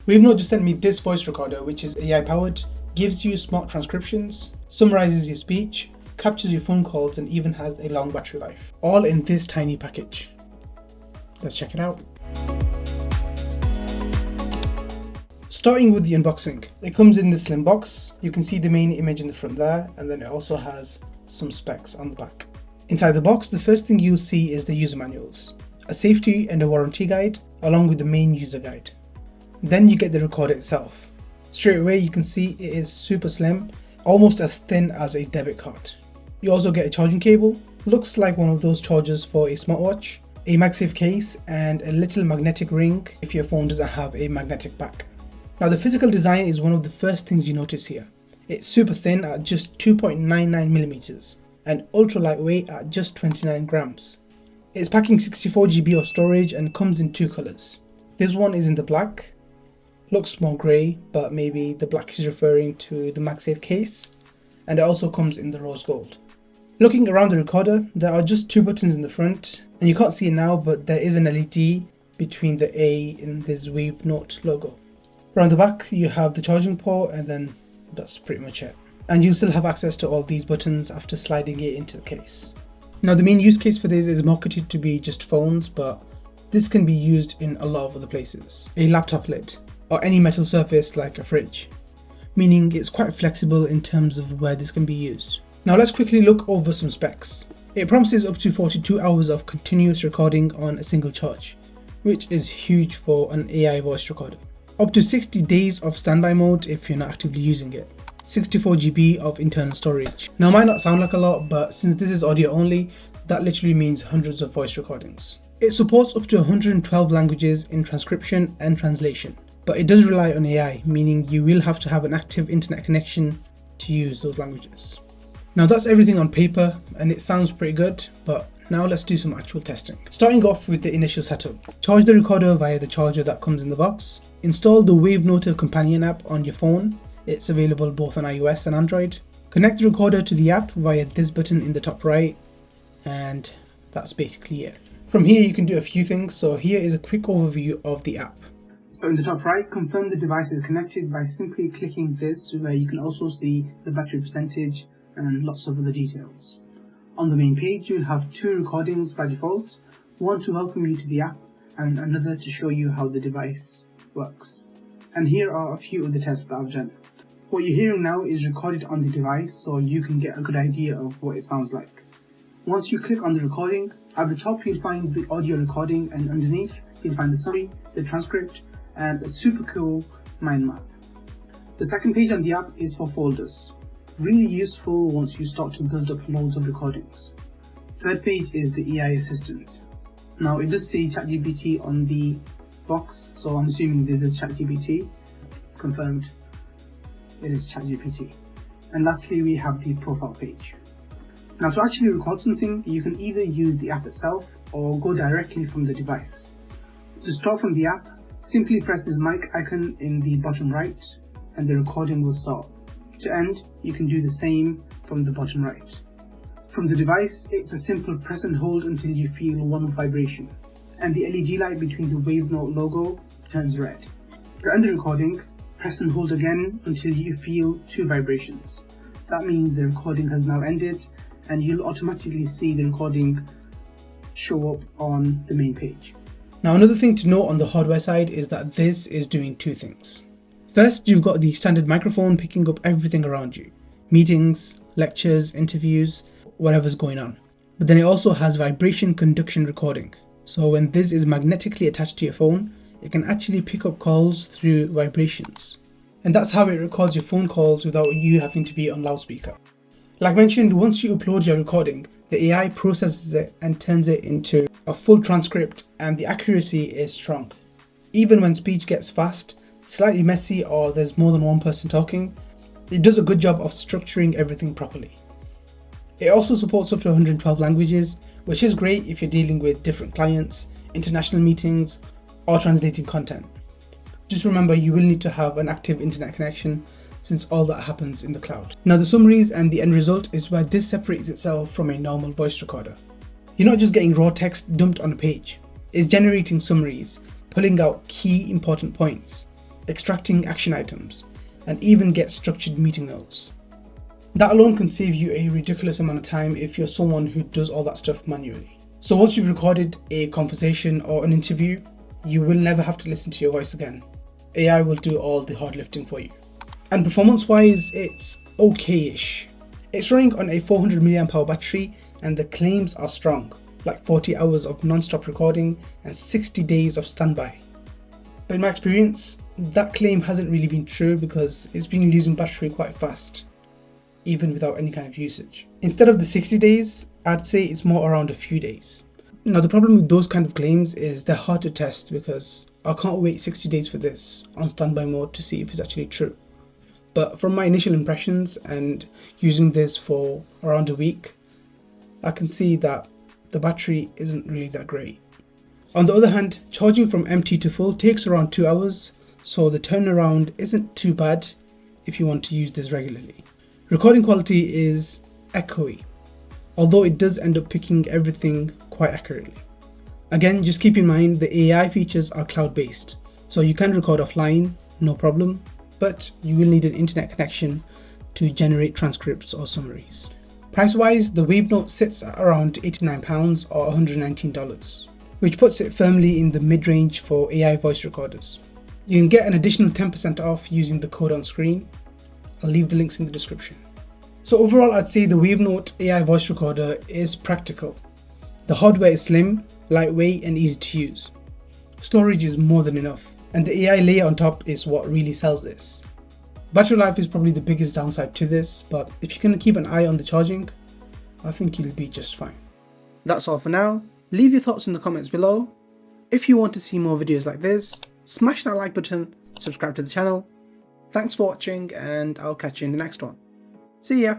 Wavenote just sent me this voice recorder, which is AI powered, gives you smart transcriptions, summarizes your speech, captures your phone calls, and even has a long battery life. All in this tiny package. Let's check it out. Starting with the unboxing. It comes in this slim box. You can see the main image in the front there, and then it also has some specs on the back. Inside the box, the first thing you'll see is the user manuals, a safety and a warranty guide, along with the main user guide. Then you get the recorder itself. Straight away you can see it is super slim, almost as thin as a debit card. You also get a charging cable, looks like one of those chargers for a smartwatch, a MagSafe case, and a little magnetic ring if your phone doesn't have a magnetic back. Now the physical design is one of the first things you notice here. It's super thin at just 2.99mm and ultra lightweight at just 29 grams. It's packing 64GB of storage and comes in two colours. This one is in the black, looks more grey, but maybe the black is referring to the MagSafe case, and it also comes in the rose gold. Looking around the recorder, there are just two buttons in the front, and you can't see it now, but there is an LED between the A in this Wavenote logo. Around the back you have the charging port, and then that's pretty much it. And you still have access to all these buttons after sliding it into the case. Now the main use case for this is marketed to be just phones, but this can be used in a lot of other places. A laptop lid, or any metal surface like a fridge, meaning it's quite flexible in terms of where this can be used. Now let's quickly look over some specs. It promises up to 42 hours of continuous recording on a single charge, which is huge for an AI voice recorder. Up to 60 days of standby mode if you're not actively using it. 64GB of internal storage. Now it might not sound like a lot, but since this is audio only, that literally means hundreds of voice recordings. It supports up to 112 languages in transcription and translation, but it does rely on AI, meaning you will have to have an active internet connection to use those languages. Now that's everything on paper, and it sounds pretty good, but now let's do some actual testing. Starting off with the initial setup. Charge the recorder via the charger that comes in the box. Install the Wavenote companion app on your phone. It's available both on iOS and Android. Connect the recorder to the app via this button in the top right, and that's basically it. From here you can do a few things, so here is a quick overview of the app. So in the top right, confirm the device is connected by simply clicking this, where you can also see the battery percentage and lots of other details. On the main page you'll have two recordings by default, one to welcome you to the app and another to show you how the device works. And here are a few of the tests that I've done. What you're hearing now is recorded on the device, so you can get a good idea of what it sounds like. Once you click on the recording, at the top you'll find the audio recording, and underneath you'll find the summary, the transcript, and a super cool mind map. The second page on the app is for folders. Really useful once you start to build up loads of recordings. Third page is the AI assistant. Now it does say ChatGPT on the box, so I'm assuming this is ChatGPT. Confirmed, it is ChatGPT. And lastly we have the profile page. Now to actually record something, you can either use the app itself or go directly from the device. To start from the app, simply press this mic icon in the bottom right and the recording will start. To end, you can do the same from the bottom right. From the device, it's a simple press and hold until you feel one vibration, and the LED light between the Wavenote logo turns red. To end the recording, press and hold again until you feel two vibrations. That means the recording has now ended, and you'll automatically see the recording show up on the main page. Now another thing to note on the hardware side is that this is doing two things. First, you've got the standard microphone picking up everything around you. Meetings, lectures, interviews, whatever's going on. But then it also has vibration conduction recording. So when this is magnetically attached to your phone, it can actually pick up calls through vibrations. And that's how it records your phone calls without you having to be on loudspeaker. Like mentioned, once you upload your recording, the AI processes it and turns it into a full transcript, and the accuracy is strong. Even when speech gets fast, slightly messy, or there's more than one person talking, it does a good job of structuring everything properly. It also supports up to 112 languages, which is great if you're dealing with different clients, international meetings, or translating content. Just remember, you will need to have an active internet connection since all that happens in the cloud. Now the summaries and the end result is where this separates itself from a normal voice recorder. You're not just getting raw text dumped on a page, it's generating summaries, pulling out key important points, extracting action items, and even get structured meeting notes. That alone can save you a ridiculous amount of time if you're someone who does all that stuff manually. So once you've recorded a conversation or an interview, you will never have to listen to your voice again. AI will do all the hard lifting for you. And performance wise, it's okay-ish. It's running on a 400 mAh battery and the claims are strong, like 40 hours of non-stop recording and 60 days of standby. But in my experience, that claim hasn't really been true because it's been losing battery quite fast, even without any kind of usage. Instead of the 60 days, I'd say it's more around a few days. Now the problem with those kind of claims is they're hard to test because I can't wait 60 days for this on standby mode to see if it's actually true. But from my initial impressions and using this for around a week, I can see that the battery isn't really that great. On the other hand, charging from empty to full takes around 2 hours, so the turnaround isn't too bad if you want to use this regularly. Recording quality is echoey, although it does end up picking everything quite accurately. Again, just keep in mind the AI features are cloud-based, so you can record offline, no problem, but you will need an internet connection to generate transcripts or summaries. Price-wise, the Wavenote sits at around £89 or $119, which puts it firmly in the mid-range for AI voice recorders. You can get an additional 10% off using the code on screen. I'll leave the links in the description. So overall, I'd say the Wavenote AI Voice Recorder is practical. The hardware is slim, lightweight and easy to use. Storage is more than enough, and the AI layer on top is what really sells this. Battery life is probably the biggest downside to this, but if you can keep an eye on the charging, I think you'll be just fine. That's all for now. Leave your thoughts in the comments below. If you want to see more videos like this, smash that like button, subscribe to the channel. Thanks for watching and I'll catch you in the next one. See ya!